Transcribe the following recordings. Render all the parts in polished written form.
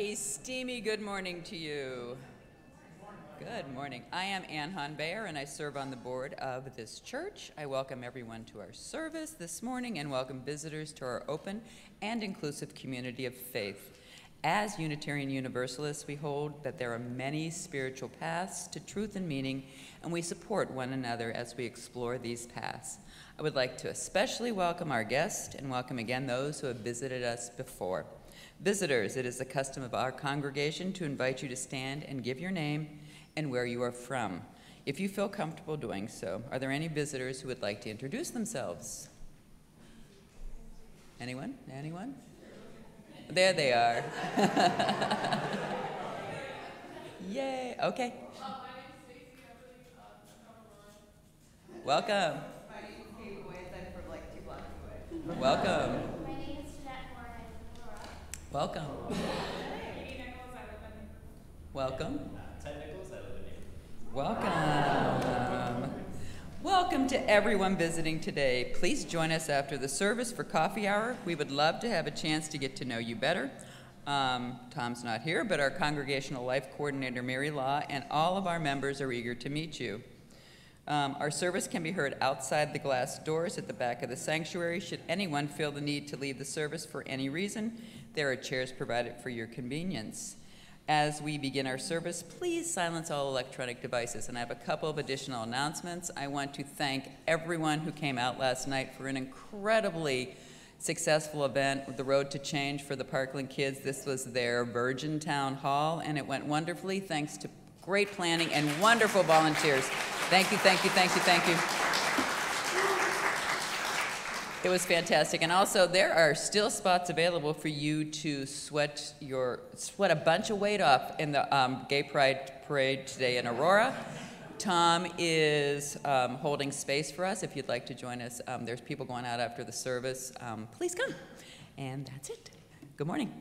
A steamy good morning to you. Good morning. I am Ann Hahn-Bayer, and I serve on the board of this church. I welcome everyone to our service this morning and welcome visitors to our open and inclusive community of faith. As Unitarian Universalists, we hold that there are many spiritual paths to truth and meaning, and we support one another as we explore these paths. I would like to especially welcome our guests and welcome again those who have visited us before. Visitors, it is the custom of our congregation to invite you to stand and give your name and where you are from. If you feel comfortable doing so, are there any visitors who would like to introduce themselves? Anyone? Anyone? There they are. Yay, okay. Welcome. Welcome. My name is Jeanette Moore and I'm Laura. Welcome. Welcome. Ted Nichols, I live in Newton. Welcome. Welcome to everyone visiting today. Please join us after the service for coffee hour. We would love to have a chance to get to know you better. Tom's not here, but our Congregational Life Coordinator, Mary Law, and all of our members are eager to meet you. Our service can be heard outside the glass doors at the back of the sanctuary. Should anyone feel the need to leave the service for any reason, there are chairs provided for your convenience. As we begin our service, please silence all electronic devices. And I have a couple of additional announcements. I want to thank everyone who came out last night for an incredibly successful event, The Road to Change for the Parkland kids. This was their Virgin Town Hall, and it went wonderfully thanks to great planning and wonderful volunteers. Thank you, thank you, thank you, thank you. It was fantastic. And also, there are still spots available for you to sweat a bunch of weight off in the Gay Pride Parade today in Aurora. Tom is holding space for us. If you'd like to join us, there's people going out after the service. Please come. And that's it. Good morning.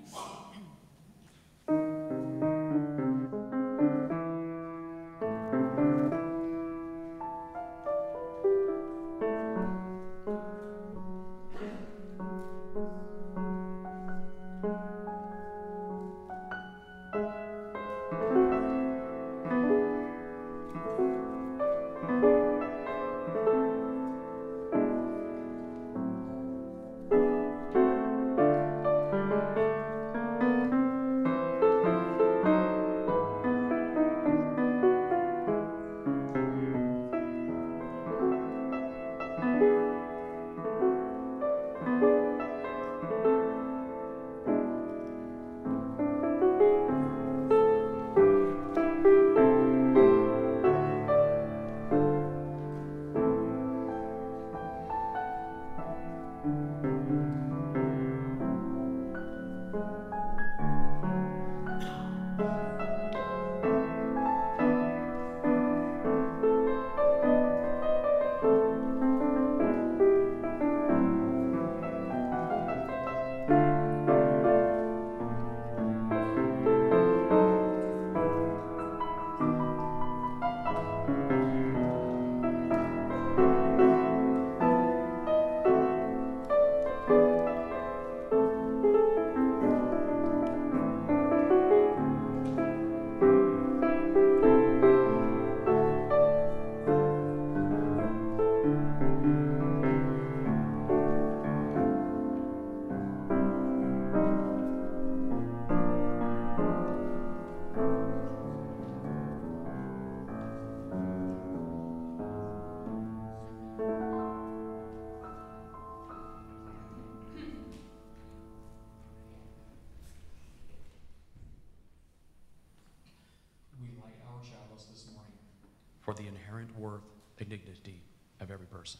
For the inherent worth and dignity of every person.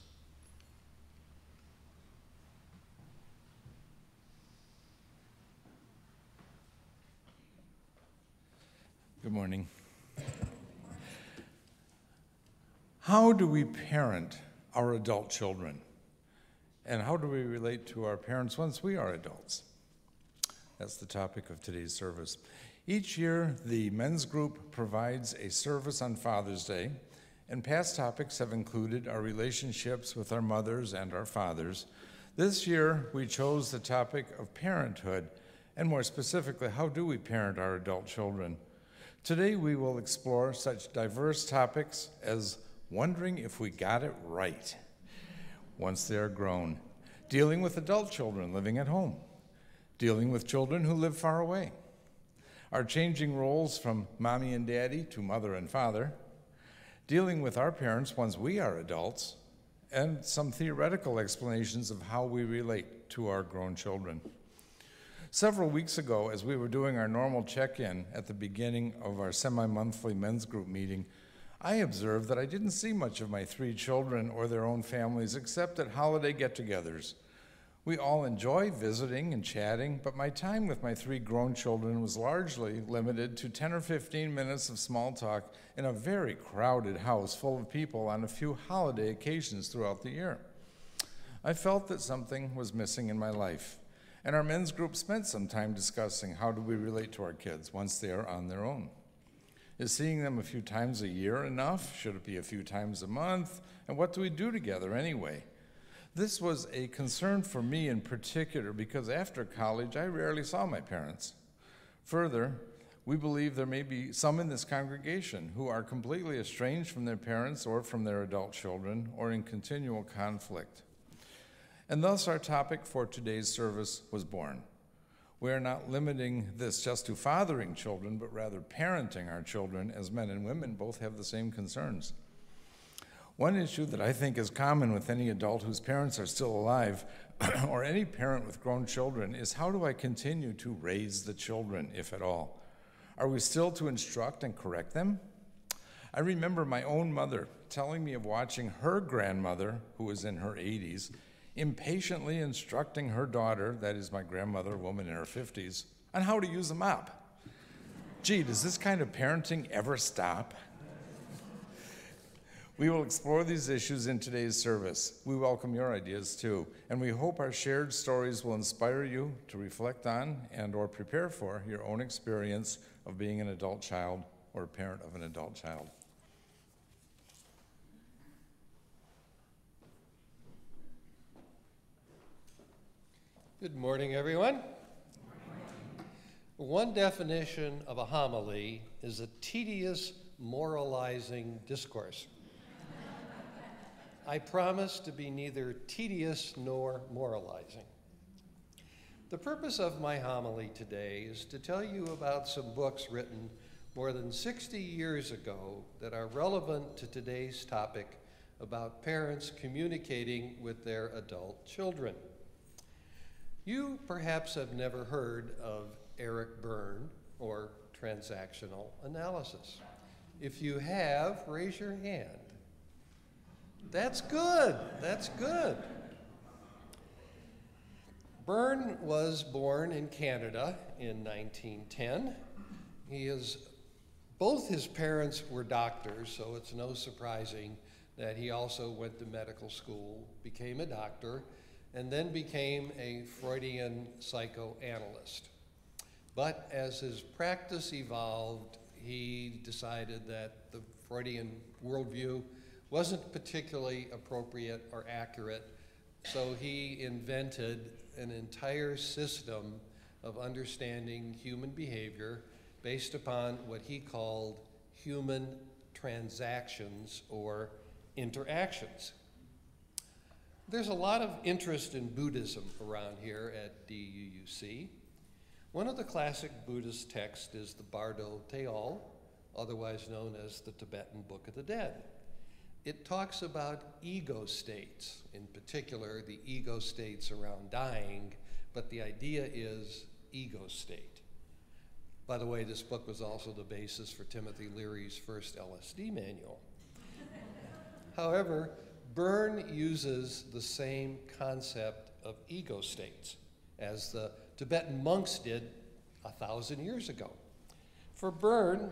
Good morning. How do we parent our adult children? And how do we relate to our parents once we are adults? That's the topic of today's service. Each year, the men's group provides a service on Father's Day, and past topics have included our relationships with our mothers and our fathers. This year, we chose the topic of parenthood And more specifically, how do we parent our adult children? Today we will explore such diverse topics as wondering if we got it right once they are grown, dealing with adult children living at home, dealing with children who live far away, our changing roles from mommy and daddy to mother and father, dealing with our parents once we are adults, and some theoretical explanations of how we relate to our grown children. Several weeks ago, as we were doing our normal check-in at the beginning of our semi-monthly men's group meeting, I observed that I didn't see much of my 3 children or their own families except at holiday get-togethers. We all enjoy visiting and chatting, but my time with my 3 grown children was largely limited to 10 or 15 minutes of small talk in a very crowded house full of people on a few holiday occasions throughout the year. I felt that something was missing in my life, and our men's group spent some time discussing how do we relate to our kids once they are on their own. Is seeing them a few times a year enough? Should it be a few times a month? And what do we do together anyway? This was a concern for me in particular because after college, I rarely saw my parents. Further, we believe there may be some in this congregation who are completely estranged from their parents or from their adult children or in continual conflict. And thus our topic for today's service was born. We are not limiting this just to fathering children, but rather parenting our children, as men and women both have the same concerns. One issue that I think is common with any adult whose parents are still alive, or any parent with grown children, is how do I continue to raise the children, if at all? Are we still to instruct and correct them? I remember my own mother telling me of watching her grandmother, who was in her 80s, impatiently instructing her daughter, that is my grandmother, a woman in her 50s, on how to use a mop. Gee, does this kind of parenting ever stop? We will explore these issues in today's service. We welcome your ideas too, and we hope our shared stories will inspire you to reflect on and or prepare for your own experience of being an adult child or a parent of an adult child. Good morning, everyone. One definition of a homily is a tedious, moralizing discourse. I promise to be neither tedious nor moralizing. The purpose of my homily today is to tell you about some books written more than 60 years ago that are relevant to today's topic about parents communicating with their adult children. You perhaps have never heard of Eric Berne or transactional analysis. If you have, raise your hand. That's good. That's good. Berne was born in Canada in 1910. Both his parents were doctors, so it's no surprising that he also went to medical school, became a doctor, and then became a Freudian psychoanalyst. But as his practice evolved, he decided that the Freudian worldview wasn't particularly appropriate or accurate, so he invented an entire system of understanding human behavior based upon what he called human transactions or interactions. There's a lot of interest in Buddhism around here at DUUC. One of the classic Buddhist texts is the Bardo Teol, otherwise known as the Tibetan Book of the Dead. It talks about ego states, in particular the ego states around dying, but the idea is ego state. By the way, this book was also the basis for Timothy Leary's first LSD manual. However, Berne uses the same concept of ego states as the Tibetan monks did 1,000 years ago. For Berne,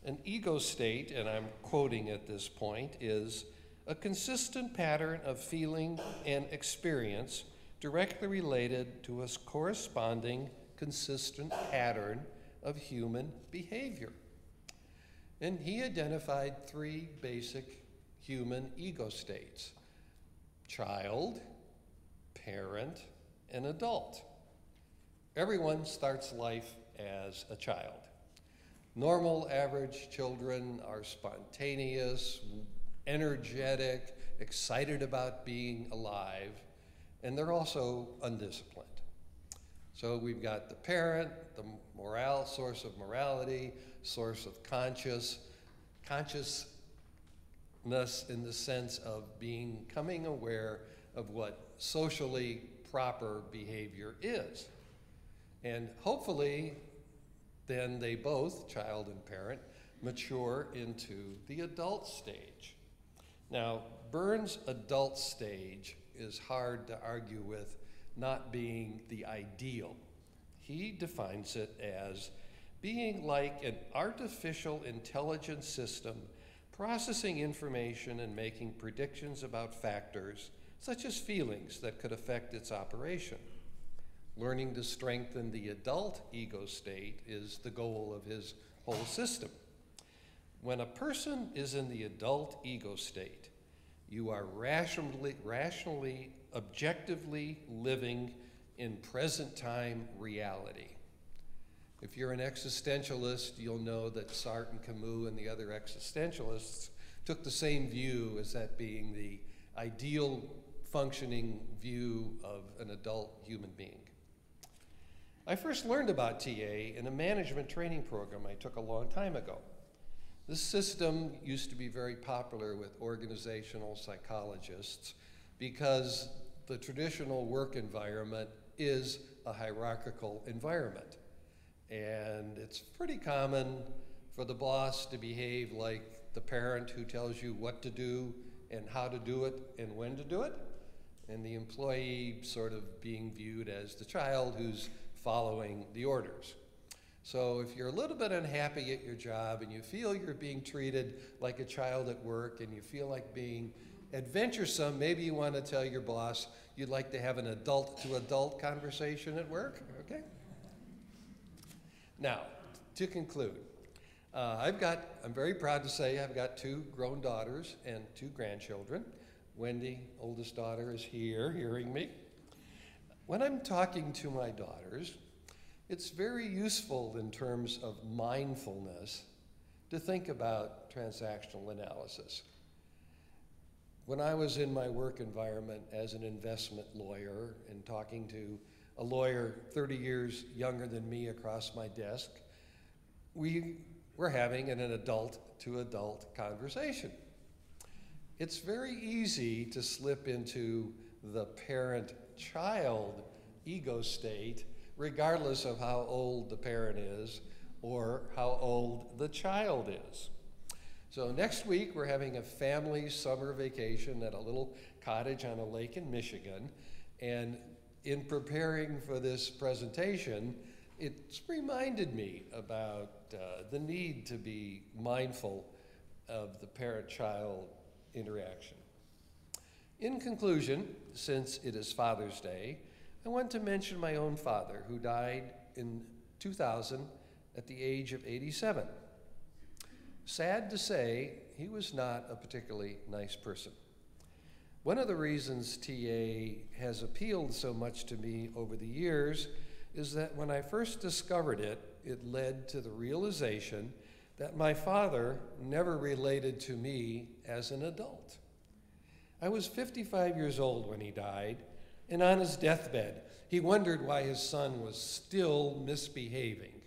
an ego state, and I'm quoting at this point, is a consistent pattern of feeling and experience directly related to a corresponding consistent pattern of human behavior. And he identified 3 basic human ego states: child, parent, and adult. Everyone starts life as a child. Normal, average children are spontaneous, energetic, excited about being alive, and they're also undisciplined. So we've got the parent, the source of morality, source of consciousness in the sense of becoming aware of what socially proper behavior is. And hopefully, then they both, child and parent, mature into the adult stage. Now, Burns' adult stage is hard to argue with not being the ideal. He defines it as being like an artificial intelligence system processing information and making predictions about factors such as feelings that could affect its operation. Learning to strengthen the adult ego state is the goal of his whole system. When a person is in the adult ego state, you are rationally, objectively living in present time reality. If you're an existentialist, you'll know that Sartre and Camus and the other existentialists took the same view as that being the ideal functioning view of an adult human being. I first learned about TA in a management training program I took a long time ago. This system used to be very popular with organizational psychologists because the traditional work environment is a hierarchical environment. And it's pretty common for the boss to behave like the parent who tells you what to do and how to do it and when to do it, and the employee sort of being viewed as the child who's following the orders. So if you're a little bit unhappy at your job and you feel you're being treated like a child at work and you feel like being adventuresome, maybe you want to tell your boss you'd like to have an adult-to-adult conversation at work, okay? Now, to conclude, I'm very proud to say I've got 2 grown daughters and 2 grandchildren. Wendy, oldest daughter, is here hearing me. When I'm talking to my daughters, it's very useful in terms of mindfulness to think about transactional analysis. When I was in my work environment as an investment lawyer and talking to a lawyer 30 years younger than me across my desk, we were having an adult-to-adult conversation. It's very easy to slip into the parent-child ego state regardless of how old the parent is or how old the child is. So next week we're having a family summer vacation at a little cottage on a lake in Michigan, and in preparing for this presentation, it's reminded me about the need to be mindful of the parent-child interaction. In conclusion, since it is Father's Day, I want to mention my own father, who died in 2000 at the age of 87. Sad to say, he was not a particularly nice person. One of the reasons TA has appealed so much to me over the years is that when I first discovered it, it led to the realization that my father never related to me as an adult. I was 55 years old when he died, and on his deathbed, he wondered why his son was still misbehaving.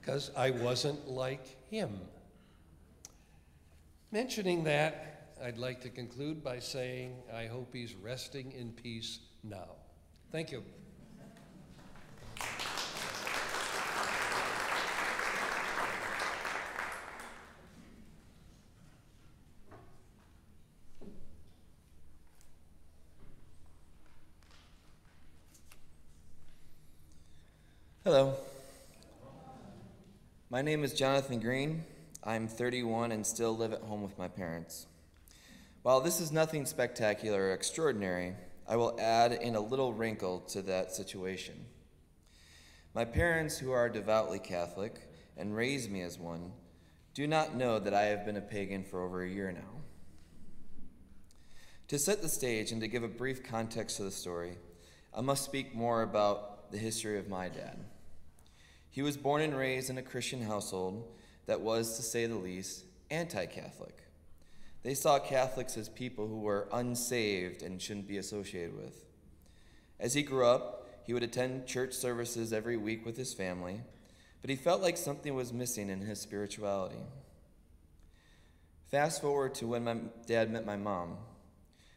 Because I wasn't like him. Mentioning that, I'd like to conclude by saying I hope he's resting in peace now. Thank you. Hello. My name is Jonathan Green. I'm 31 and still live at home with my parents. While this is nothing spectacular or extraordinary, I will add in a little wrinkle to that situation. My parents, who are devoutly Catholic and raised me as one, do not know that I have been a pagan for over a year now. To set the stage and to give a brief context to the story, I must speak more about the history of my dad. He was born and raised in a Christian household that was, to say the least, anti-Catholic. They saw Catholics as people who were unsaved and shouldn't be associated with. As he grew up, he would attend church services every week with his family, but he felt like something was missing in his spirituality. Fast forward to when my dad met my mom.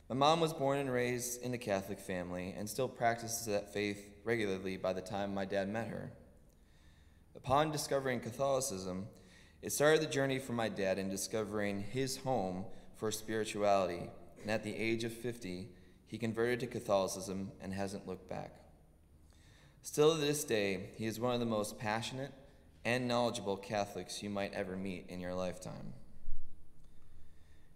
My mom was born and raised in a Catholic family and still practices that faith regularly by the time my dad met her. Upon discovering Catholicism, it started the journey for my dad in discovering his home for spirituality, and at the age of 50, he converted to Catholicism and hasn't looked back. Still to this day, he is one of the most passionate and knowledgeable Catholics you might ever meet in your lifetime.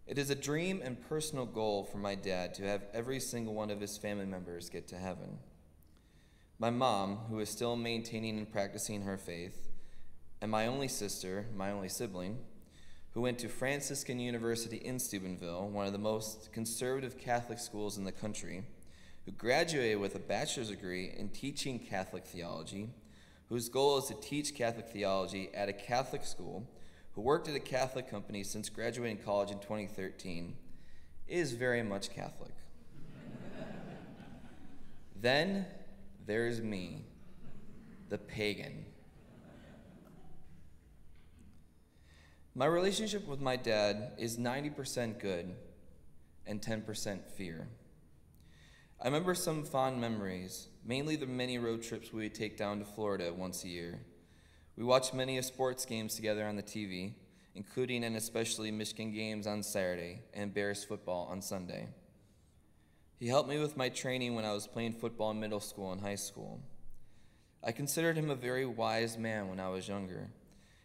It is a dream and personal goal for my dad to have every single one of his family members get to heaven. My mom, who is still maintaining and practicing her faith, and my only sister, my only sibling, who went to Franciscan University in Steubenville, one of the most conservative Catholic schools in the country, who graduated with a bachelor's degree in teaching Catholic theology, whose goal is to teach Catholic theology at a Catholic school, who worked at a Catholic company since graduating college in 2013, is very much Catholic. Then there's me, the pagan. My relationship with my dad is 90% good and 10% fear. I remember some fond memories, mainly the many road trips we would take down to Florida once a year. We watched many of sports games together on the TV, including and especially Michigan games on Saturday and Bears football on Sunday. He helped me with my training when I was playing football in middle school and high school. I considered him a very wise man when I was younger,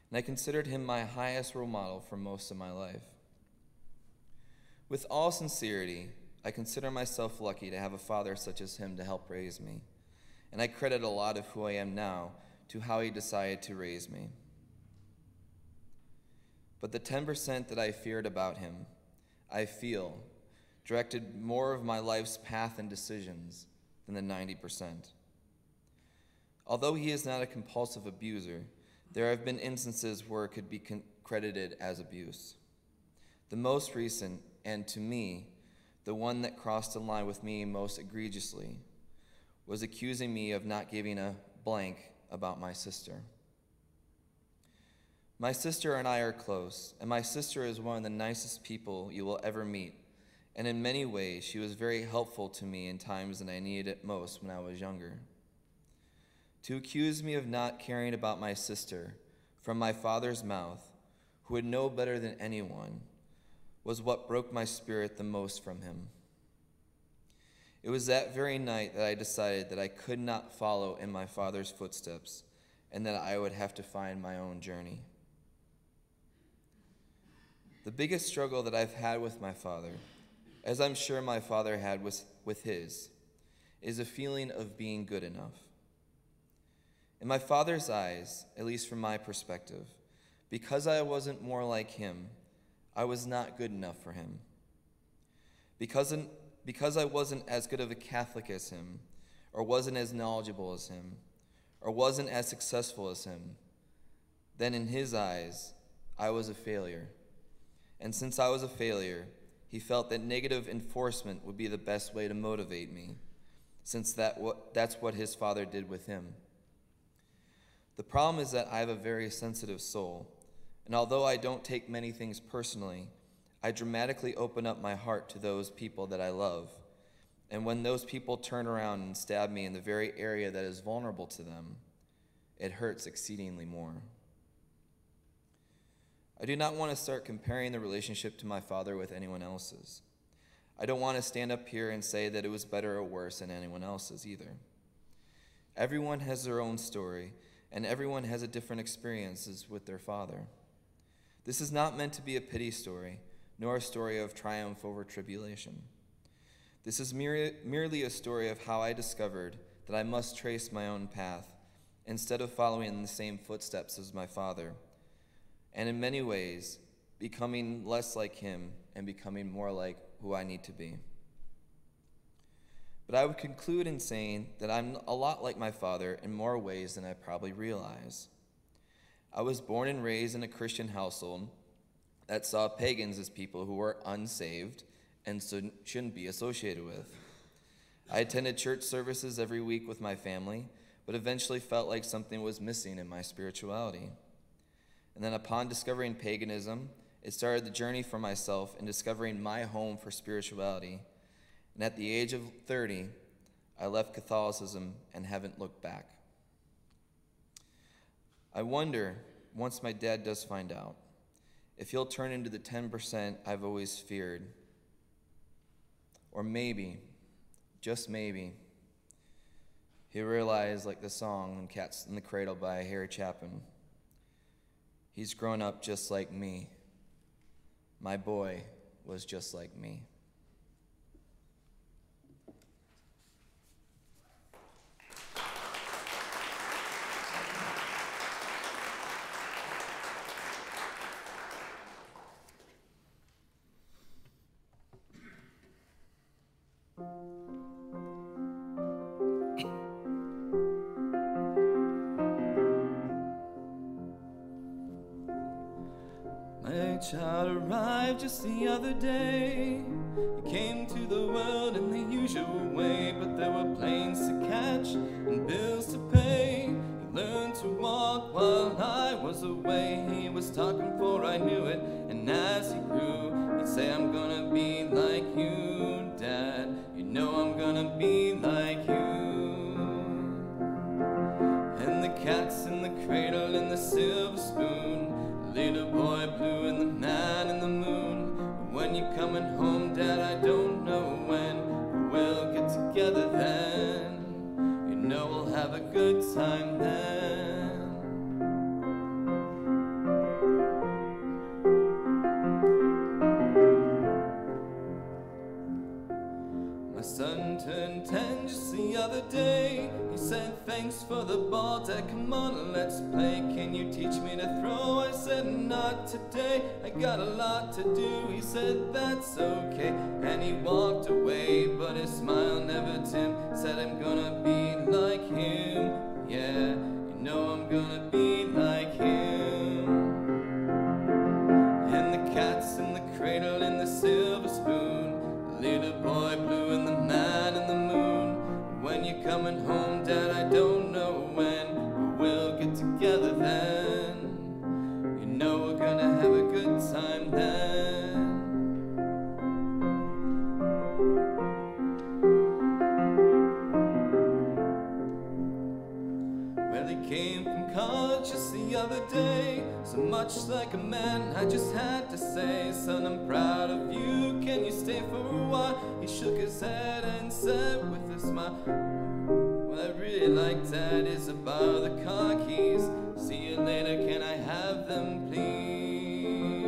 and I considered him my highest role model for most of my life. With all sincerity, I consider myself lucky to have a father such as him to help raise me, and I credit a lot of who I am now to how he decided to raise me. But the 10% that I feared about him, I feel, directed more of my life's path and decisions than the 90%. Although he is not a compulsive abuser, there have been instances where it could be credited as abuse. The most recent, and to me, the one that crossed the line with me most egregiously, was accusing me of not giving a blank about my sister. My sister and I are close, and my sister is one of the nicest people you will ever meet, and in many ways she was very helpful to me in times that I needed it most when I was younger. To accuse me of not caring about my sister from my father's mouth, who would know better than anyone, was what broke my spirit the most from him. It was that very night that I decided that I could not follow in my father's footsteps and that I would have to find my own journey. The biggest struggle that I've had with my father, as I'm sure my father had with his, is a feeling of being good enough. In my father's eyes, at least from my perspective, because I wasn't more like him, I was not good enough for him. Because I wasn't as good of a Catholic as him, or wasn't as knowledgeable as him, or wasn't as successful as him, then in his eyes, I was a failure. And since I was a failure, he felt that negative enforcement would be the best way to motivate me, since that's what his father did with him. The problem is that I have a very sensitive soul, and although I don't take many things personally, I dramatically open up my heart to those people that I love. And when those people turn around and stab me in the very area that is vulnerable to them, it hurts exceedingly more. I do not want to start comparing the relationship to my father with anyone else's. I don't want to stand up here and say that it was better or worse than anyone else's either. Everyone has their own story, and everyone has a different experiences with their father. This is not meant to be a pity story, nor a story of triumph over tribulation. This is merely a story of how I discovered that I must trace my own path instead of following in the same footsteps as my father, and in many ways, becoming less like him and becoming more like who I need to be. But I would conclude in saying that I'm a lot like my father in more ways than I probably realize. I was born and raised in a Christian household that saw pagans as people who were unsaved and shouldn't be associated with. I attended church services every week with my family, but eventually felt like something was missing in my spirituality. And then upon discovering paganism, it started the journey for myself in discovering my home for spirituality. And at the age of 30, I left Catholicism and haven't looked back. I wonder, once my dad does find out, if he'll turn into the 10% I've always feared. Or maybe, just maybe, he'll realize, like the song Cats in the Cradle by Harry Chapin, he's grown up just like me. My boy was just like me. My child arrived just the other day. He came to the world in the usual way, but there were planes to catch and bills to pay. He learned to walk while I was away. He was talking before I knew it, and as he grew, he'd say, I'm gonna be like you, Dad. You know I'm gonna be like you. And the cat's in the cradle and the silver spoon, little boy blue and the man in the moon. When you're coming home, Dad, I don't know when. We'll get together then. You know we'll have a good time then. My son turned 10 just the other day. He said, thanks for the ball, Dad, come on, let's play. Can you teach me to throw? I said, not today, I got a lot to do. He said, that's okay, and he walked away, but his smile never dimmed. Said, I'm gonna be like him, yeah, you know I'm gonna be like him. And the cat's in the cradle and the silver spoon, little boy blue and the man in the moon. When you're coming home, Dad, I don't know when, but we'll get together then. You know we're gonna have a good time then. Well, he came from college just the other day. So much like a man, I just had to say, son, I'm proud of you, can you stay for a while? He shook his head and said with a smile, what I really like, Dad, is about the car keys. See you later, can I have them, please?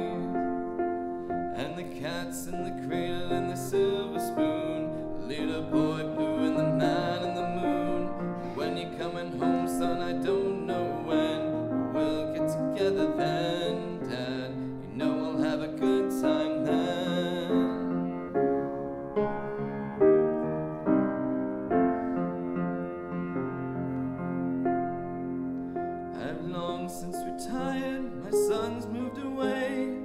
And the cat's in the cradle and the silver spoon, little boy blue and the man in the moon. When you're coming home, son, I don't know when. We'll get together then, Dad. You know we'll have a good time then. I've long since retired, my son's moved away.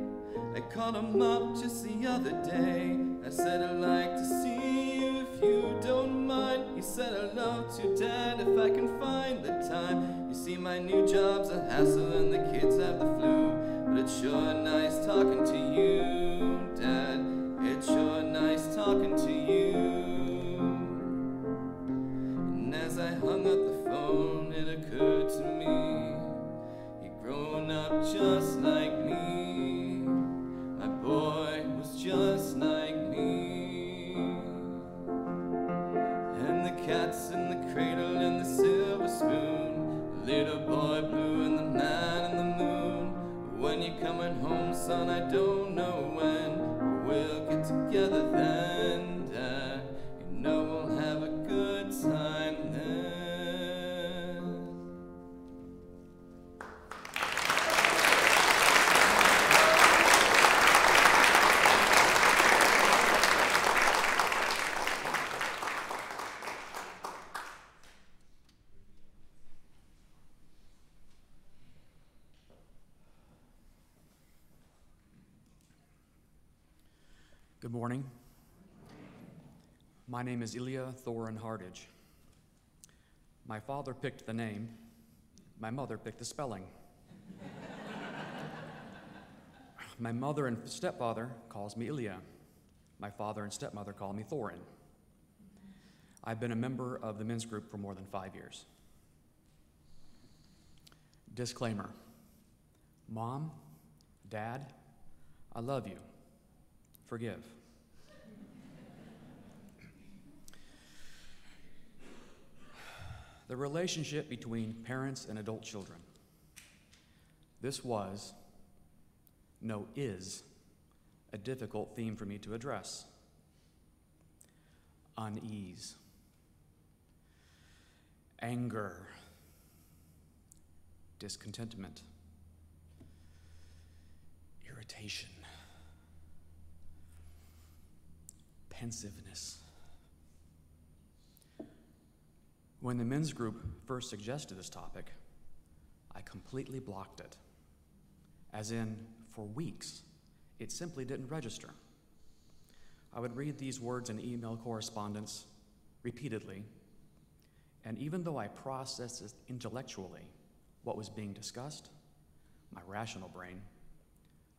I called him up just the other day. I said, I'd like to see you if you don't mind. He said, I'd love to, Dad, if I can find the time. You see, my new job's a hassle and the kids have the flu, but it's sure nice talking to you, Dad. It's sure nice talking to you. And as I hung up the phone, it occurred to me, he'd grown up just like me. My boy was just like me. And the cat's in the cradle and the silver spoon, little boy blue and the man in the moon. When you're coming home, Good morning. My name is Ilya Thorin Hardage. My father picked the name. My mother picked the spelling. My mother and stepfather calls me Ilya. My father and stepmother call me Thorin. I've been a member of the men's group for more than 5 years. Disclaimer. Mom, Dad, I love you. Forgive. The relationship between parents and adult children. This was, no, is, a difficult theme for me to address. Unease, anger, discontentment, irritation, pensiveness. When the men's group first suggested this topic, I completely blocked it. As in, for weeks, it simply didn't register. I would read these words in email correspondence repeatedly, and even though I processed it intellectually, what was being discussed, my rational brain,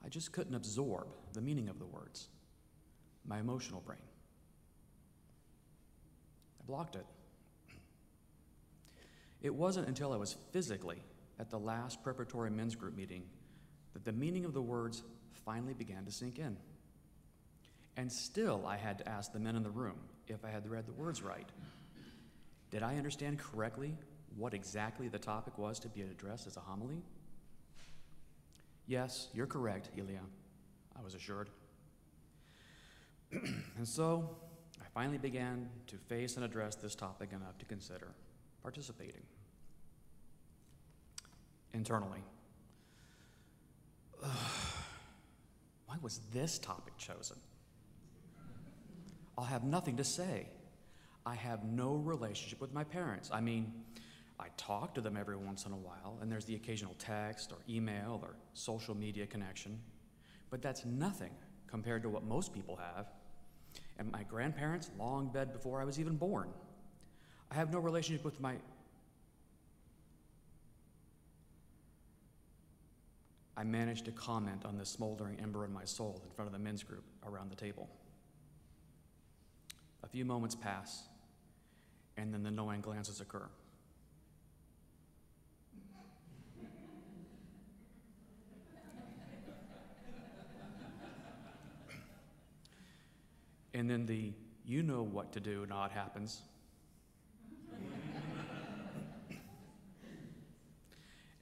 I just couldn't absorb the meaning of the words. My emotional brain. I blocked it. It wasn't until I was physically at the last preparatory men's group meeting that the meaning of the words finally began to sink in. And still I had to ask the men in the room if I had read the words right. Did I understand correctly what exactly the topic was to be addressed as a homily? Yes, you're correct, Ilya, I was assured. And so I finally began to face and address this topic enough to consider participating. Internally, why was this topic chosen? I'll have nothing to say. I have no relationship with my parents. I mean, I talk to them every once in a while, and there's the occasional text or email or social media connection, but that's nothing compared to what most people have. And my grandparents long dead before I was even born. I have no relationship with my... I managed to comment on the smoldering ember in my soul in front of the men's group around the table. A few moments pass, and then the knowing glances occur. And then the you know what to do nod happens.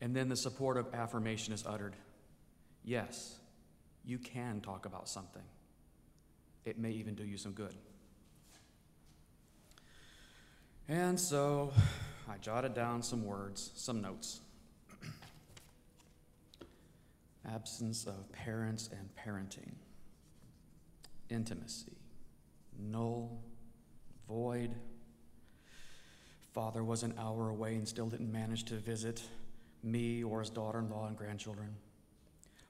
And then the supportive affirmation is uttered. Yes, you can talk about something. It may even do you some good. And so I jotted down some words, some notes. Absence of parents and parenting. Intimacy. Null. Void. Father was an hour away and still didn't manage to visit me or his daughter-in-law and grandchildren.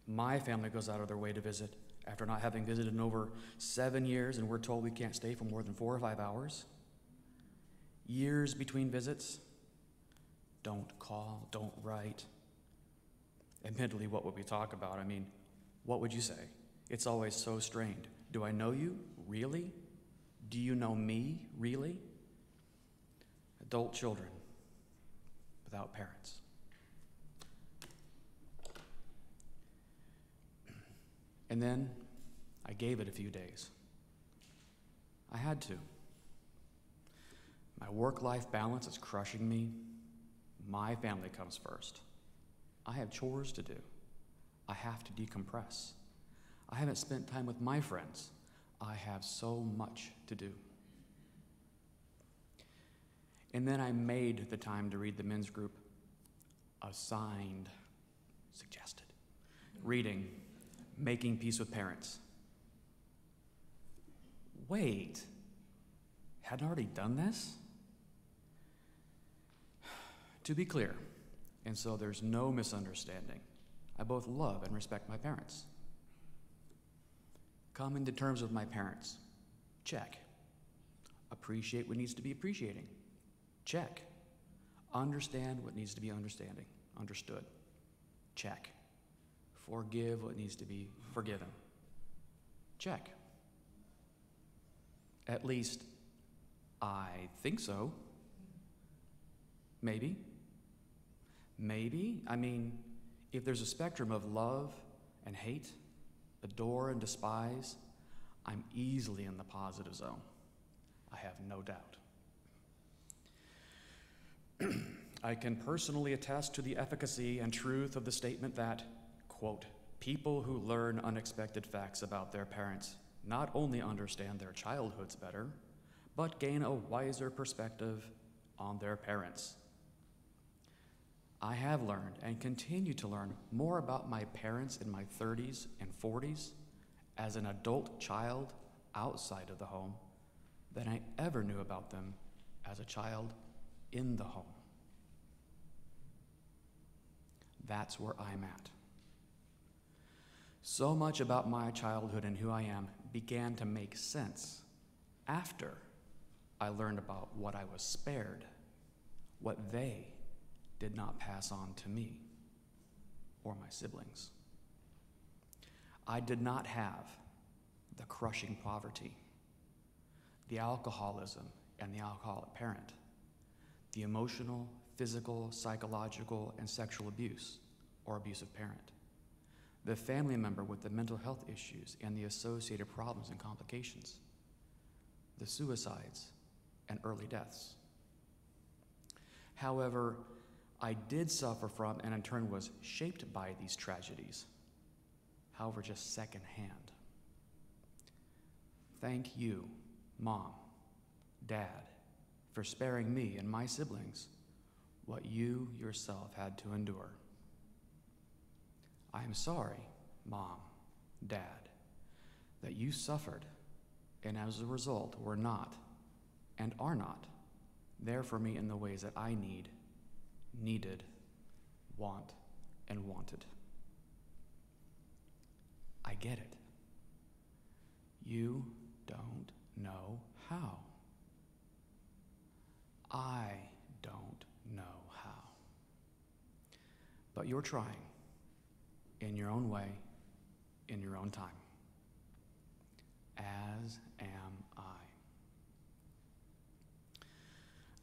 My family goes out of their way to visit after not having visited in over 7 years, and we're told we can't stay for more than 4 or 5 hours. Years between visits. Don't call, don't write. Admittedly, what would we talk about? I mean, what would you say? It's always so strained. Do I know you? Really? Do you know me? Really? Adult children without parents. And then I gave it a few days. I had to. My work-life balance is crushing me. My family comes first. I have chores to do. I have to decompress. I haven't spent time with my friends. I have so much to do. And then I made the time to read the men's group assigned, suggested, reading, Making Peace with Parents. Wait, hadn't I already done this? To be clear, and so there's no misunderstanding, I both love and respect my parents. Coming to terms with my parents. Check. Appreciate what needs to be appreciating. Check. Understand what needs to be understood. Check. Forgive what needs to be forgiven. Check. At least, I think so. Maybe. Maybe. I mean, if there's a spectrum of love and hate, adore and despise, I'm easily in the positive zone. I have no doubt. I can personally attest to the efficacy and truth of the statement that, quote, people who learn unexpected facts about their parents not only understand their childhoods better, but gain a wiser perspective on their parents. I have learned and continue to learn more about my parents in my 30s and 40s as an adult child outside of the home than I ever knew about them as a child in the home. That's where I'm at. So much about my childhood and who I am began to make sense after I learned about what I was spared, what they did not pass on to me or my siblings. I did not have the crushing poverty, the alcoholism and the alcoholic parent, the emotional, physical, psychological, and sexual abuse or abusive parent, the family member with the mental health issues and the associated problems and complications, the suicides and early deaths. However, I did suffer from and in turn was shaped by these tragedies, however, just secondhand. Thank you, Mom, Dad, for sparing me and my siblings what you yourself had to endure. I am sorry, Mom, Dad, that you suffered and as a result were not and are not there for me in the ways that I needed, want, and wanted. I get it. You don't know how. I don't know how. But you're trying, in your own way, in your own time. As am I.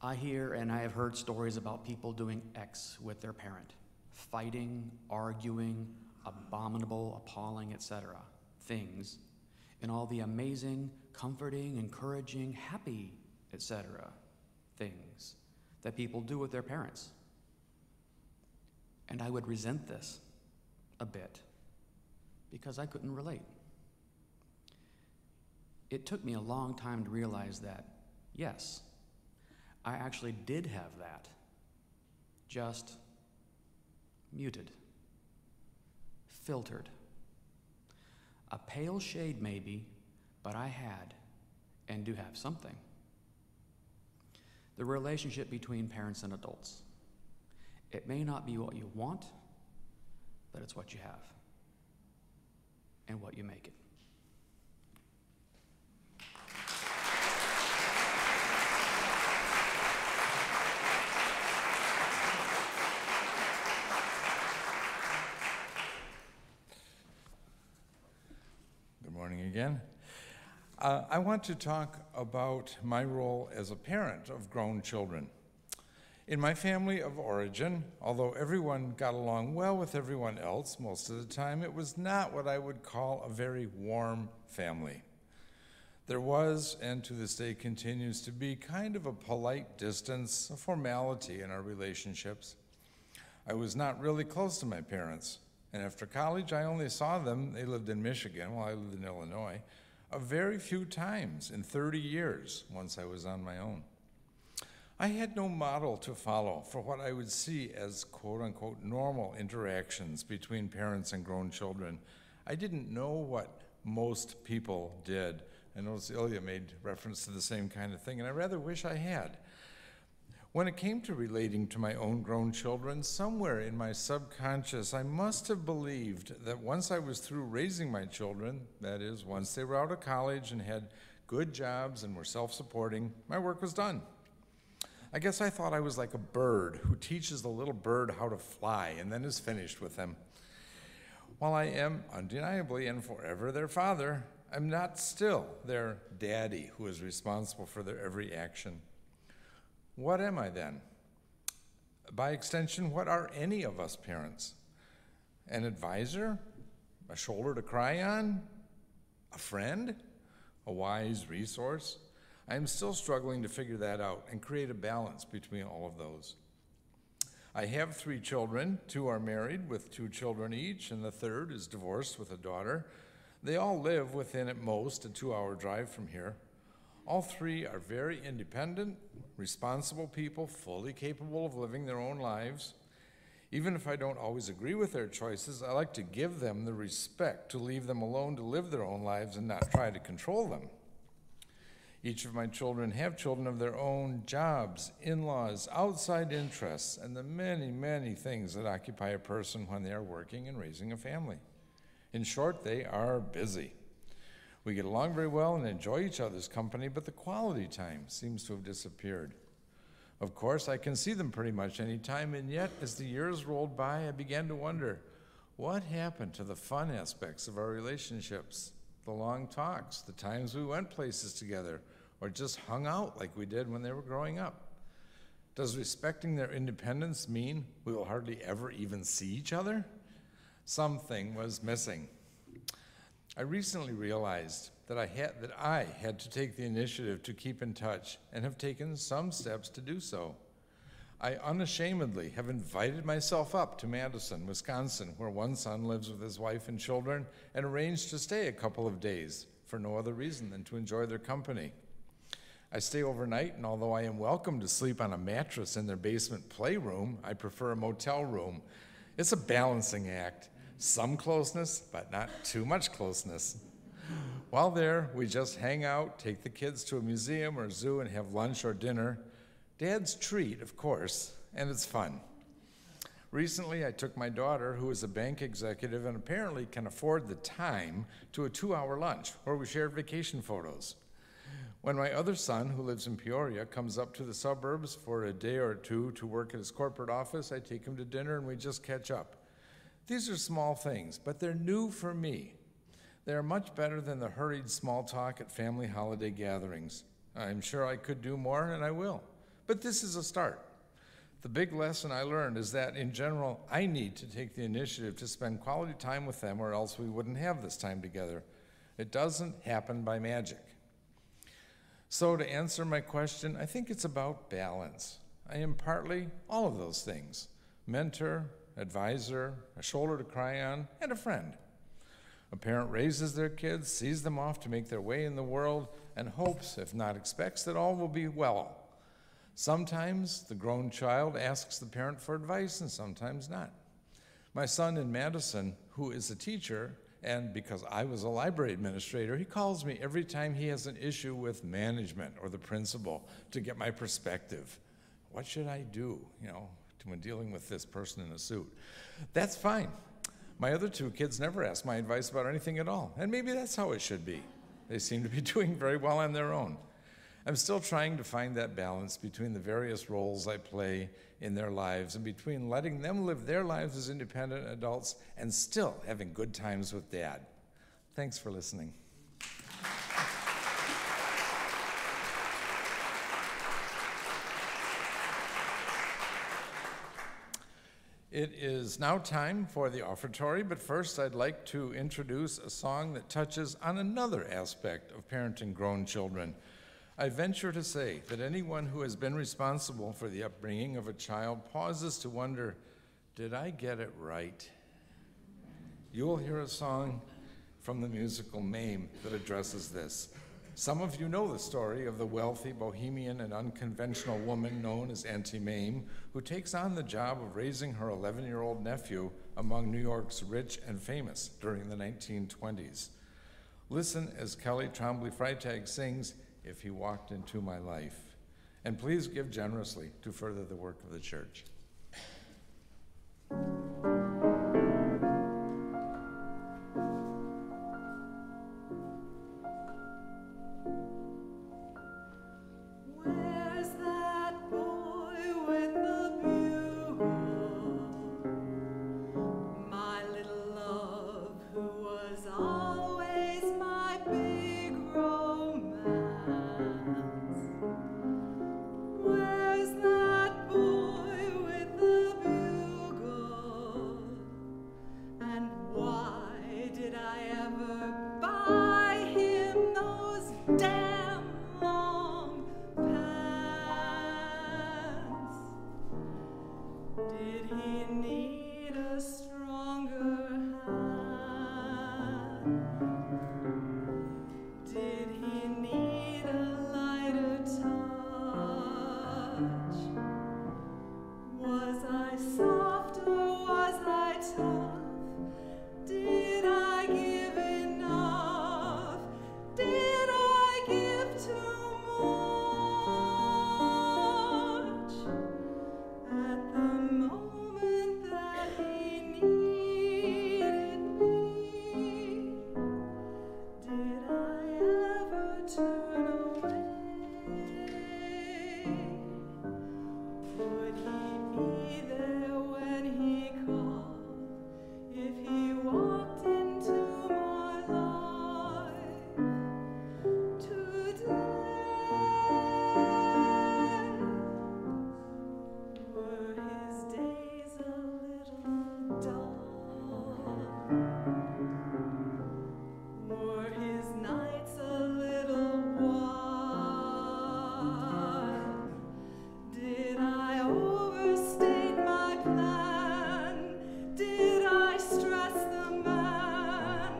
I hear and I have heard stories about people doing X with their parent, fighting, arguing, abominable, appalling, etc. things, and all the amazing, comforting, encouraging, happy, etc. things that people do with their parents. And I would resent this a bit because I couldn't relate. It took me a long time to realize that, yes, I actually did have that, just muted, filtered. A pale shade maybe, but I had and do have something. The relationship between parents and adults. It may not be what you want, but it's what you have and what you make it. Good morning again. I want to talk about my role as a parent of grown children. In my family of origin, although everyone got along well with everyone else most of the time, it was not what I would call a very warm family. There was, and to this day continues to be, kind of a polite distance, a formality in our relationships. I was not really close to my parents, and after college I only saw them, they lived in Michigan while I lived in Illinois, a very few times in 30 years once I was on my own. I had no model to follow for what I would see as quote-unquote normal interactions between parents and grown children. I didn't know what most people did. I noticed Ilya made reference to the same kind of thing, and I rather wish I had. When it came to relating to my own grown children, somewhere in my subconscious, I must have believed that once I was through raising my children, that is, once they were out of college and had good jobs and were self-supporting, my work was done. I guess I thought I was like a bird who teaches the little bird how to fly and then is finished with them. While I am undeniably and forever their father, I'm not still their daddy who is responsible for their every action. What am I then? By extension, what are any of us parents? An advisor? A shoulder to cry on? A friend? A wise resource? I am still struggling to figure that out and create a balance between all of those. I have 3 children. 2 are married with 2 children each, and the third is divorced with a daughter. They all live within at most a 2-hour drive from here. All 3 are very independent, responsible people, fully capable of living their own lives. Even if I don't always agree with their choices, I like to give them the respect to leave them alone to live their own lives and not try to control them. Each of my children have children of their own, jobs, in-laws, outside interests, and the many, many things that occupy a person when they are working and raising a family. In short, they are busy. We get along very well and enjoy each other's company, but the quality time seems to have disappeared. Of course, I can see them pretty much any time, and yet, as the years rolled by, I began to wonder, what happened to the fun aspects of our relationships? The long talks, the times we went places together, or just hung out like we did when they were growing up. Does respecting their independence mean we will hardly ever even see each other? Something was missing. I recently realized that I had to take the initiative to keep in touch and have taken some steps to do so. I unashamedly have invited myself up to Madison, Wisconsin, where one son lives with his wife and children, and arranged to stay a couple of days for no other reason than to enjoy their company. I stay overnight, and although I am welcome to sleep on a mattress in their basement playroom, I prefer a motel room. It's a balancing act. Some closeness, but not too much closeness. While there, we just hang out, take the kids to a museum or zoo and have lunch or dinner. Dad's treat, of course, and it's fun. Recently, I took my daughter, who is a bank executive and apparently can afford the time, to a 2-hour lunch where we shared vacation photos. When my other son, who lives in Peoria, comes up to the suburbs for a day or 2 to work at his corporate office, I take him to dinner and we just catch up. These are small things, but they're new for me. They are much better than the hurried small talk at family holiday gatherings. I'm sure I could do more, and I will. But this is a start. The big lesson I learned is that, in general, I need to take the initiative to spend quality time with them, or else we wouldn't have this time together. It doesn't happen by magic. So to answer my question, I think it's about balance. I am partly all of those things: mentor, advisor, a shoulder to cry on, and a friend. A parent raises their kids, sees them off to make their way in the world, and hopes, if not expects, that all will be well. Sometimes the grown child asks the parent for advice, and sometimes not. My son in Madison, who is a teacher, and because I was a library administrator, he calls me every time he has an issue with management or the principal to get my perspective. What should I do, when dealing with this person in a suit? That's fine. My other 2 kids never ask my advice about anything at all, and maybe that's how it should be. They seem to be doing very well on their own. I'm still trying to find that balance between the various roles I play in their lives and between letting them live their lives as independent adults and still having good times with Dad. Thanks for listening. It is now time for the offertory, but first I'd like to introduce a song that touches on another aspect of parenting grown children. I venture to say that anyone who has been responsible for the upbringing of a child pauses to wonder, did I get it right? You will hear a song from the musical Mame that addresses this. Some of you know the story of the wealthy, bohemian, and unconventional woman known as Auntie Mame, who takes on the job of raising her 11-year-old nephew among New York's rich and famous during the 1920s. Listen as Kelly Trombley Freitag sings, "If He Walked Into My Life." And please give generously to further the work of the church. Where's that boy with the bugle? My little love, who was always my big romance. Where's that boy with the bugle? And why did I ever buy him those damn long pants? Did he need a stronger hand? Did he need a lighter touch? Was I soft or was I tough? Did I give enough? Did I give too much? At the moment that he needed me, did I ever turn away? Would he be there when he called? If he walked into my life today? Were his days a little dull? Were his nights a little wild? Did I overstate my plan? Did I stress the man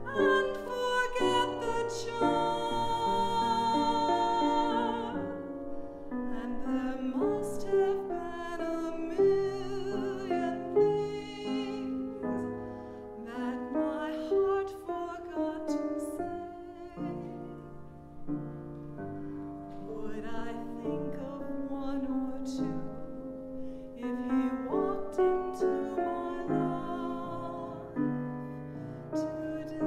and forget the charm? And there must have been a million things that my heart forgot to say. Would I think of one or two if he walked into my life today?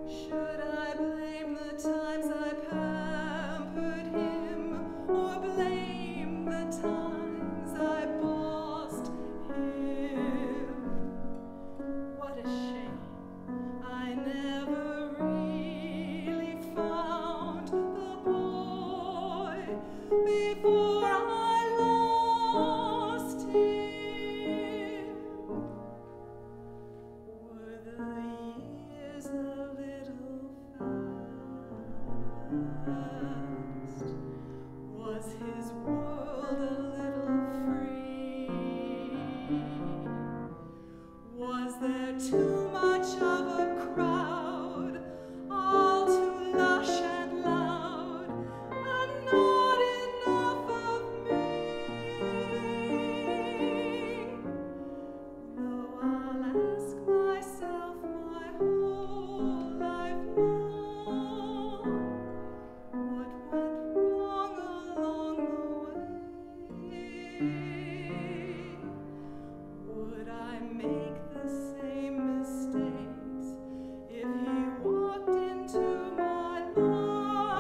Should I blame the times I pampered him, or blame the times I bossed him? What a shame, I never really found the boy before I lost him. Were the years a little fast? Was his world a little free? Was there too much of a crowd, all too lush and loud, and not enough of me? Though I'll ask myself my whole life long, what went wrong along the way? Would I make the same mistakes if he walked into my life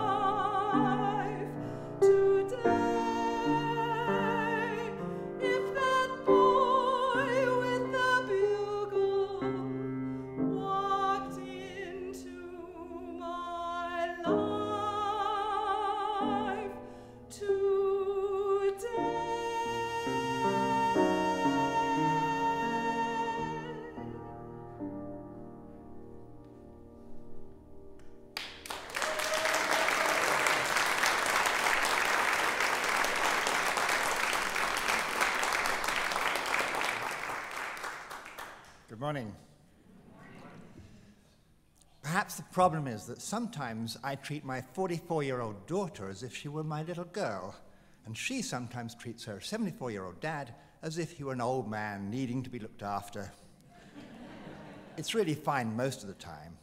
today? If that boy with the bugle walked into my life today? Good morning. Perhaps the problem is that sometimes I treat my 44-year-old daughter as if she were my little girl, and she sometimes treats her 74-year-old dad as if he were an old man needing to be looked after. It's really fine most of the time,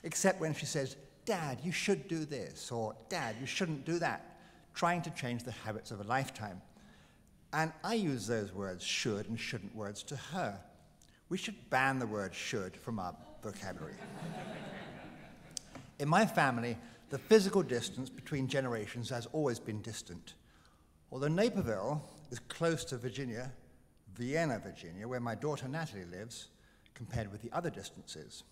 except when she says, Dad, you should do this, or Dad, you shouldn't do that, trying to change the habits of a lifetime. And I use those words, should and shouldn't words, to her. We should ban the word should from our vocabulary. In my family, the physical distance between generations has always been distant. Although Naperville is close to Vienna, Virginia, where my daughter Natalie lives, compared with the other distances.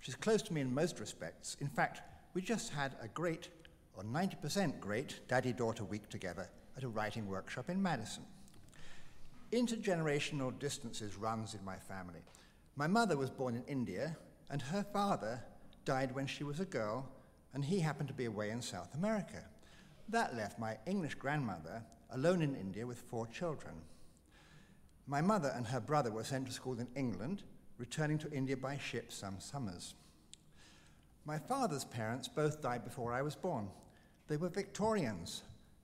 She's close to me in most respects. In fact, we just had a great, or 90% great, daddy-daughter week together at a writing workshop in Madison. Intergenerational distances runs in my family. My mother was born in India, and her father died when she was a girl, and he happened to be away in South America. That left my English grandmother alone in India with 4 children. My mother and her brother were sent to school in England, returning to India by ship some summers. My father's parents both died before I was born. They were Victorians.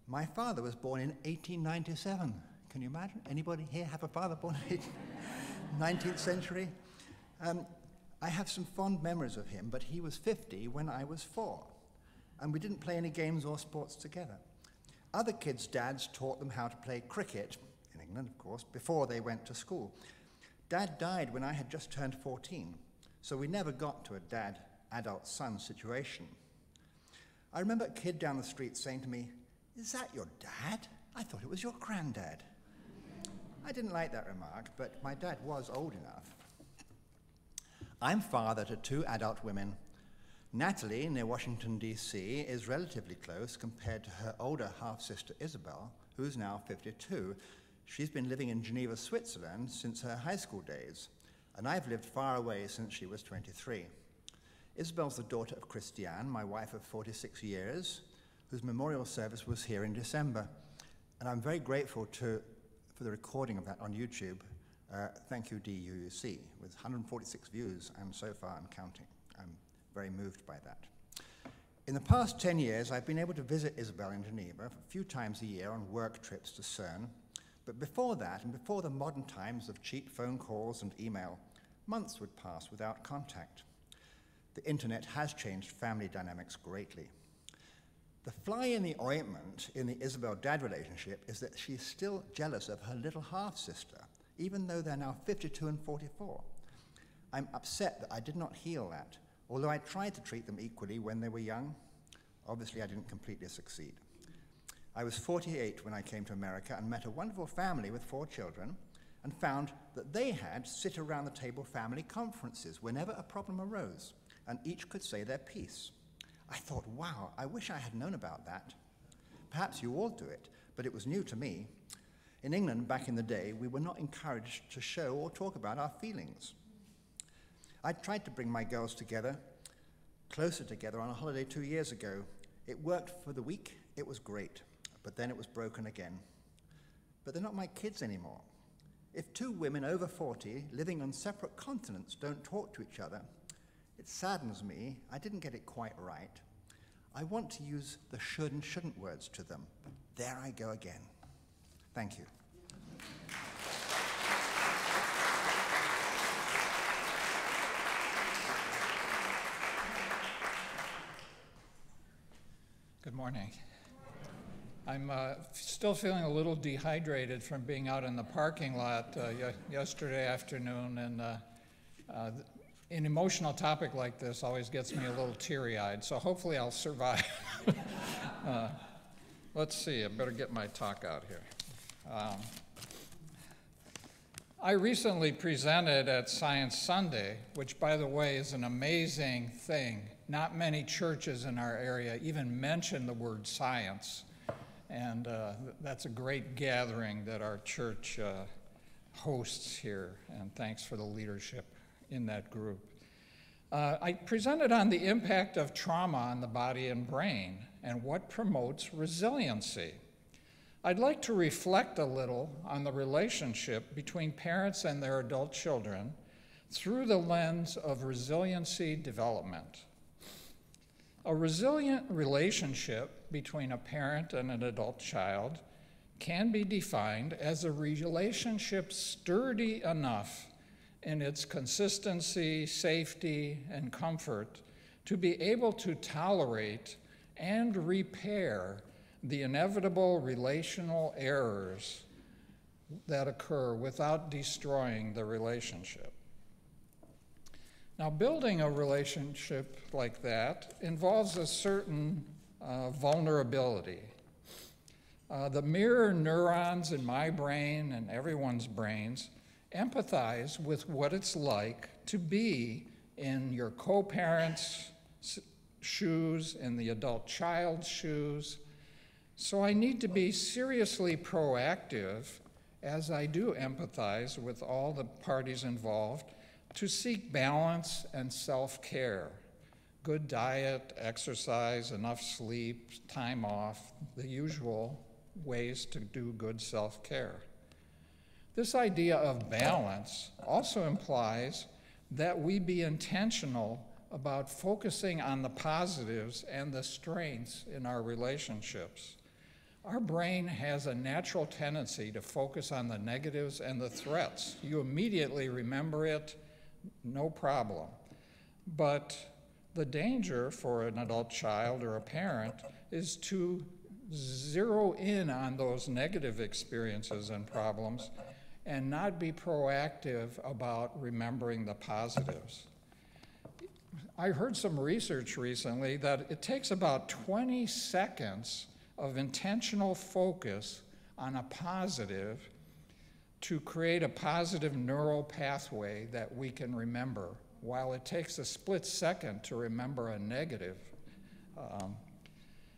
My father was born in 1897. Can you imagine? Anybody here have a father born in the 19th century? I have some fond memories of him, but he was 50 when I was 4, and we didn't play any games or sports together. Other kids' dads taught them how to play cricket, in England, of course, before they went to school. Dad died when I had just turned 14, so we never got to a dad-adult-son situation. I remember a kid down the street saying to me, "Is that your dad? I thought it was your granddad." I didn't like that remark, but my dad was old enough. I'm father to 2 adult women. Natalie, near Washington, D.C., is relatively close compared to her older half-sister Isabel, who's now 52. She's been living in Geneva, Switzerland since her high school days, and I've lived far away since she was 23. Isabel's the daughter of Christiane, my wife of 46 years, whose memorial service was here in December, and I'm very grateful for the recording of that on YouTube. Thank you, DUC, with 146 views, and so far I'm counting. I'm very moved by that. In the past 10 years, I've been able to visit Isabel in Geneva a few times a year on work trips to CERN, but before that, and before the modern times of cheap phone calls and email, months would pass without contact. The internet has changed family dynamics greatly. The fly in the ointment in the Isabel-Dad relationship is that she's still jealous of her little half-sister, even though they're now 52 and 44. I'm upset that I did not heal that, although I tried to treat them equally when they were young. Obviously, I didn't completely succeed. I was 48 when I came to America and met a wonderful family with 4 children and found that they had sit-around-the-table family conferences whenever a problem arose, and each could say their piece. I thought, wow, I wish I had known about that. Perhaps you all do it, but it was new to me. In England, back in the day, we were not encouraged to show or talk about our feelings. I tried to bring my girls together, closer together on a holiday 2 years ago. It worked for the week, it was great, but then it was broken again. But they're not my kids anymore. If 2 women over 40 living on separate continents don't talk to each other, it saddens me. I didn't get it quite right. I want to use the should and shouldn't words to them, but there I go again. Thank you. Good morning. I'm still feeling a little dehydrated from being out in the parking lot yesterday afternoon, and an emotional topic like this always gets me a little teary-eyed, so hopefully I'll survive. Let's see, I better get my talk out here. I recently presented at Science Sunday, which, by the way, is an amazing thing. Not many churches in our area even mention the word science, and that's a great gathering that our church hosts here, and thanks for the leadership in that group. I presented on the impact of trauma on the body and brain and what promotes resiliency. I'd like to reflect a little on the relationship between parents and their adult children through the lens of resiliency development. A resilient relationship between a parent and an adult child can be defined as a relationship sturdy enough in its consistency, safety, and comfort to be able to tolerate and repair the inevitable relational errors that occur without destroying the relationship. Now, building a relationship like that involves a certain vulnerability. The mirror neurons in my brain and everyone's brains empathize with what it's like to be in your co-parent's shoes, in the adult child's shoes. So I need to be seriously proactive, as I do empathize with all the parties involved, to seek balance and self-care. Good diet, exercise, enough sleep, time off, the usual ways to do good self-care. This idea of balance also implies that we be intentional about focusing on the positives and the strengths in our relationships. Our brain has a natural tendency to focus on the negatives and the threats. You immediately remember it, no problem. But the danger for an adult child or a parent is to zero in on those negative experiences and problems and not be proactive about remembering the positives. I heard some research recently that it takes about 20 seconds of intentional focus on a positive to create a positive neural pathway that we can remember, while it takes a split second to remember a negative.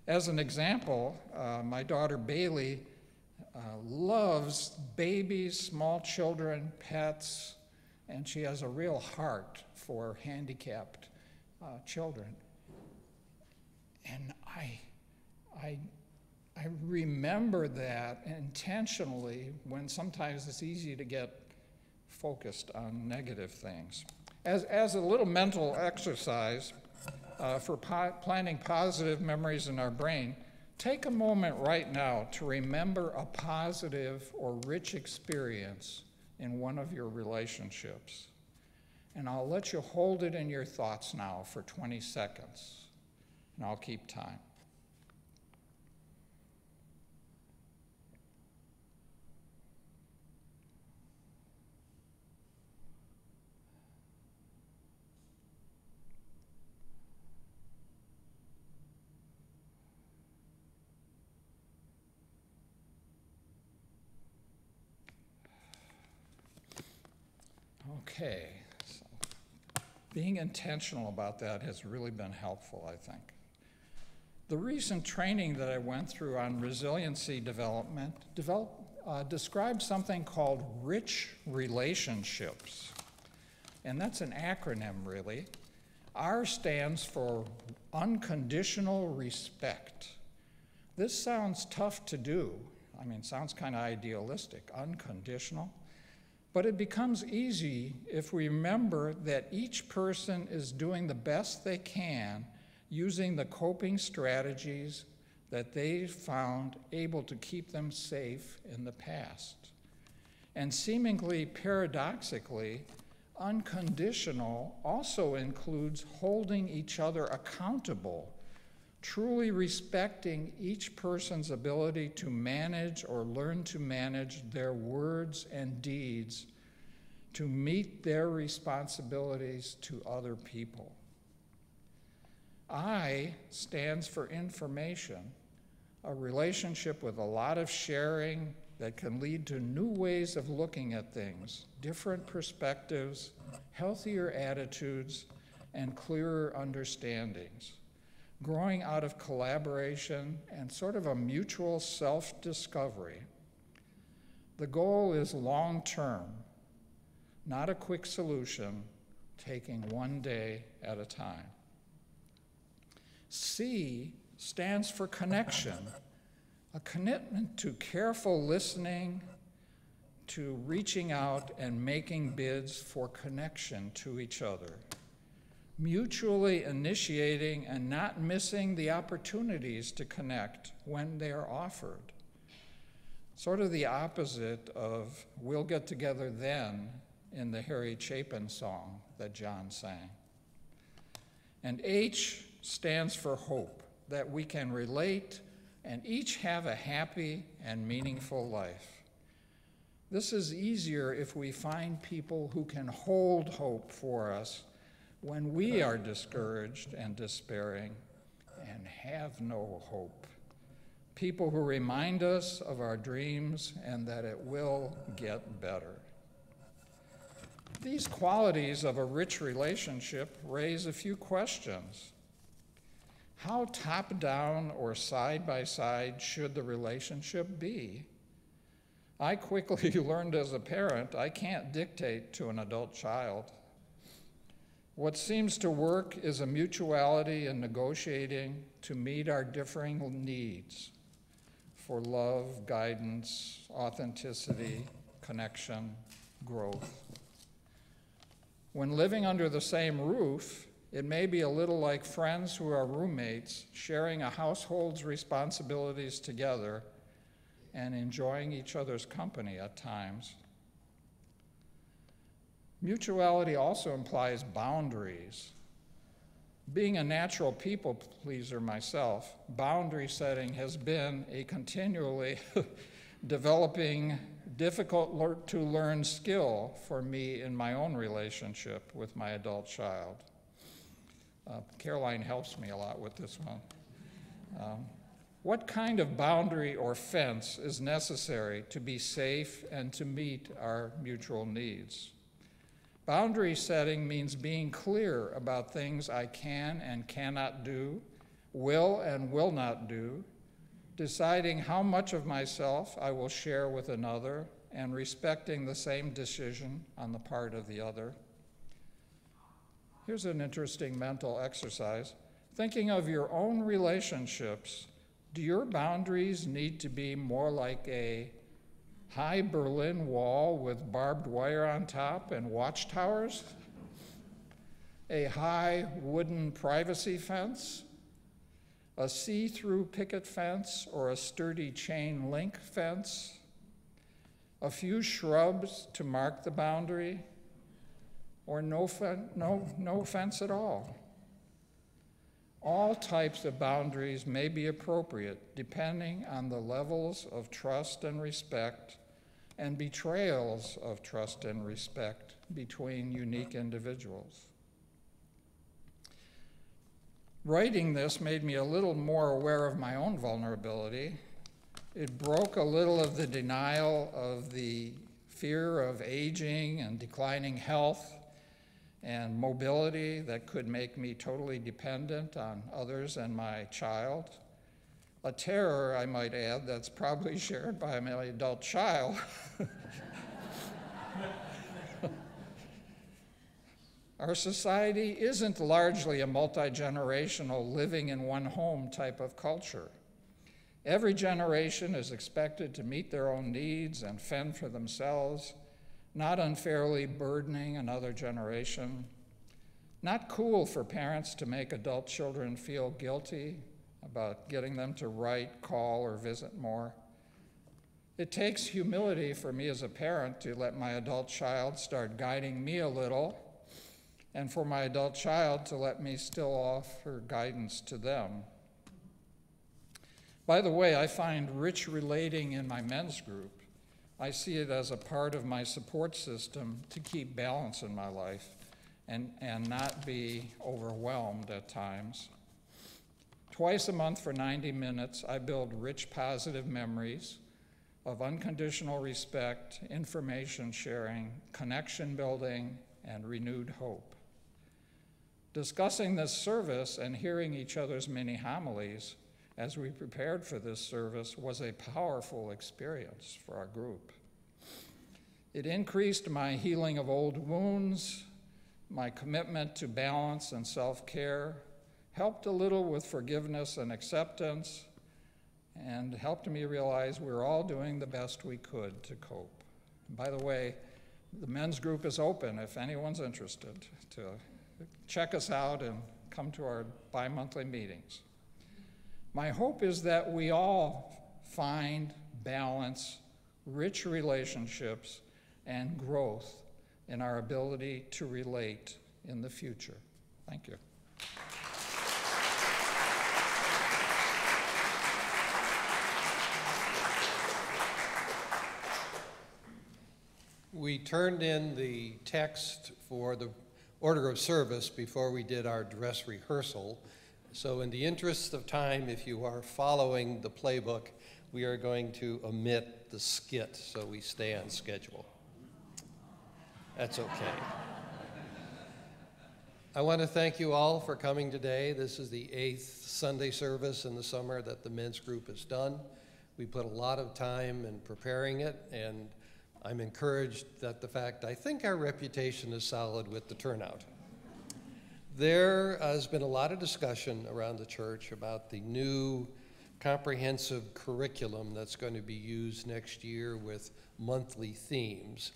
As an example, my daughter Bailey loves babies, small children, pets, and she has a real heart for handicapped children. And I remember that intentionally when sometimes it's easy to get focused on negative things. As a little mental exercise for planting positive memories in our brain, take a moment right now to remember a positive or rich experience in one of your relationships. And I'll let you hold it in your thoughts now for 20 seconds, and I'll keep time. Okay, so being intentional about that has really been helpful, I think. The recent training that I went through on resiliency development described something called rich relationships. And that's an acronym, really. R stands for unconditional respect. This sounds tough to do. I mean, sounds kind of idealistic, unconditional. But it becomes easy if we remember that each person is doing the best they can using the coping strategies that they found able to keep them safe in the past. And seemingly paradoxically, unconditional also includes holding each other accountable, truly respecting each person's ability to manage or learn to manage their words and deeds to meet their responsibilities to other people. I stands for information, a relationship with a lot of sharing that can lead to new ways of looking at things, different perspectives, healthier attitudes, and clearer understandings, growing out of collaboration and sort of a mutual self-discovery. The goal is long-term, not a quick solution, taking one day at a time. C stands for connection, a commitment to careful listening, to reaching out and making bids for connection to each other, mutually initiating and not missing the opportunities to connect when they are offered. Sort of the opposite of "we'll get together then" in the Harry Chapin song that John sang. And H stands for hope, that we can relate and each have a happy and meaningful life. This is easier if we find people who can hold hope for us when we are discouraged and despairing and have no hope. People who remind us of our dreams and that it will get better. These qualities of a rich relationship raise a few questions. How top-down or side-by-side should the relationship be? I quickly learned as a parent I can't dictate to an adult child. What seems to work is a mutuality in negotiating to meet our differing needs for love, guidance, authenticity, connection, growth. When living under the same roof, it may be a little like friends who are roommates, sharing a household's responsibilities together and enjoying each other's company at times. Mutuality also implies boundaries. Being a natural people pleaser myself, boundary setting has been a continually developing, difficult to learn skill for me in my own relationship with my adult child. Caroline helps me a lot with this one. What kind of boundary or fence is necessary to be safe and to meet our mutual needs? Boundary setting means being clear about things I can and cannot do, will and will not do, deciding how much of myself I will share with another, and respecting the same decision on the part of the other. Here's an interesting mental exercise. Thinking of your own relationships, do your boundaries need to be more like a high Berlin Wall with barbed wire on top and watchtowers? A high wooden privacy fence? A see-through picket fence or a sturdy chain link fence? A few shrubs to mark the boundary? Or no fence at all? All types of boundaries may be appropriate depending on the levels of trust and respect and betrayals of trust and respect between unique individuals. Writing this made me a little more aware of my own vulnerability. It broke a little of the denial of the fear of aging and declining health and mobility that could make me totally dependent on others and my child. A terror, I might add, that's probably shared by my adult child. Our society isn't largely a multi-generational living in one home type of culture. Every generation is expected to meet their own needs and fend for themselves, not unfairly burdening another generation. Not cool for parents to make adult children feel guilty about getting them to write, call, or visit more. It takes humility for me as a parent to let my adult child start guiding me a little, and for my adult child to let me still offer guidance to them. By the way, I find rich relating in my men's group. I see it as a part of my support system to keep balance in my life and not be overwhelmed at times. Twice a month for 90 minutes, I build rich positive memories of unconditional respect, information sharing, connection building, and renewed hope. Discussing this service and hearing each other's mini homilies as we prepared for this service was a powerful experience for our group. It increased my healing of old wounds, my commitment to balance and self-care, helped a little with forgiveness and acceptance, and helped me realize we're all doing the best we could to cope. And by the way, the men's group is open if anyone's interested to check us out and come to our bi-monthly meetings. My hope is that we all find balance, rich relationships, and growth in our ability to relate in the future. Thank you. We turned in the text for the order of service before we did our dress rehearsal. So in the interest of time, if you are following the playbook, we are going to omit the skit so we stay on schedule. That's okay. I want to thank you all for coming today. This is the 8th Sunday service in the summer that the men's group has done. We put a lot of time in preparing it, and I'm encouraged that the fact I think our reputation is solid with the turnout. There has been a lot of discussion around the church about the new comprehensive curriculum that's going to be used next year with monthly themes.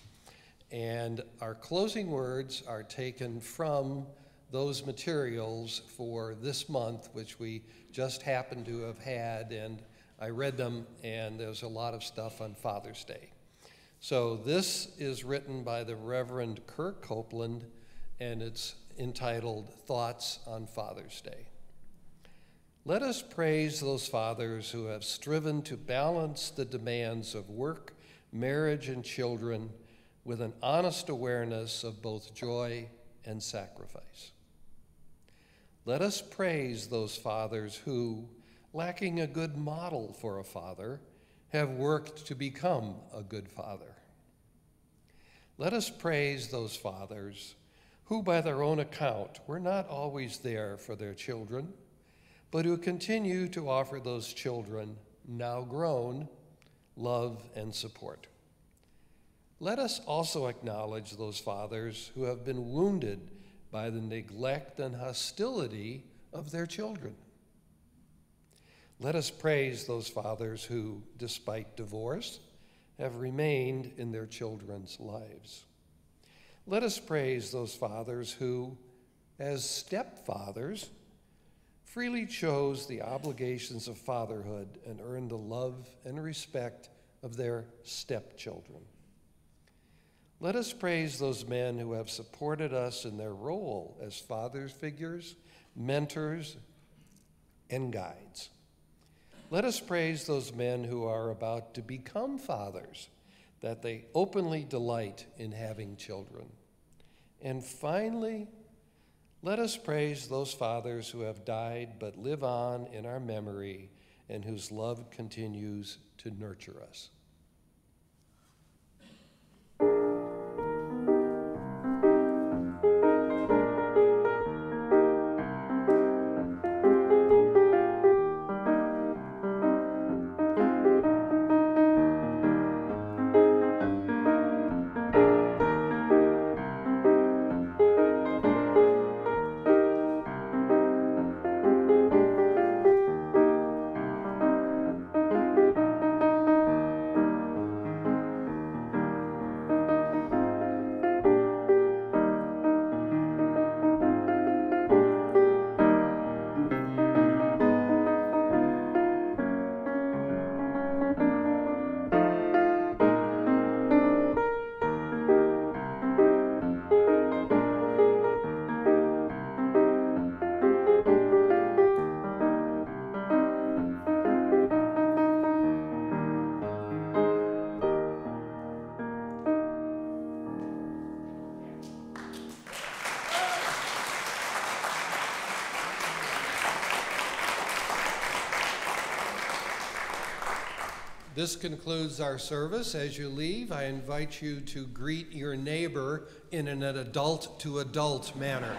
And our closing words are taken from those materials for this month, which we just happen to have had, and I read them, and there's a lot of stuff on Father's Day. So this is written by the Reverend Kirk Copeland, and it's entitled Thoughts on Father's Day. Let us praise those fathers who have striven to balance the demands of work, marriage, and children with an honest awareness of both joy and sacrifice. Let us praise those fathers who, lacking a good model for a father, have worked to become a good father. Let us praise those fathers who, by their own account, were not always there for their children, but who continue to offer those children, now grown, love and support. Let us also acknowledge those fathers who have been wounded by the neglect and hostility of their children. Let us praise those fathers who, despite divorce, have remained in their children's lives. Let us praise those fathers who, as stepfathers, freely chose the obligations of fatherhood and earned the love and respect of their stepchildren. Let us praise those men who have supported us in their role as father figures, mentors, and guides. Let us praise those men who are about to become fathers, that they openly delight in having children. And finally, let us praise those fathers who have died but live on in our memory and whose love continues to nurture us. This concludes our service. As you leave, I invite you to greet your neighbor in an adult-to-adult manner.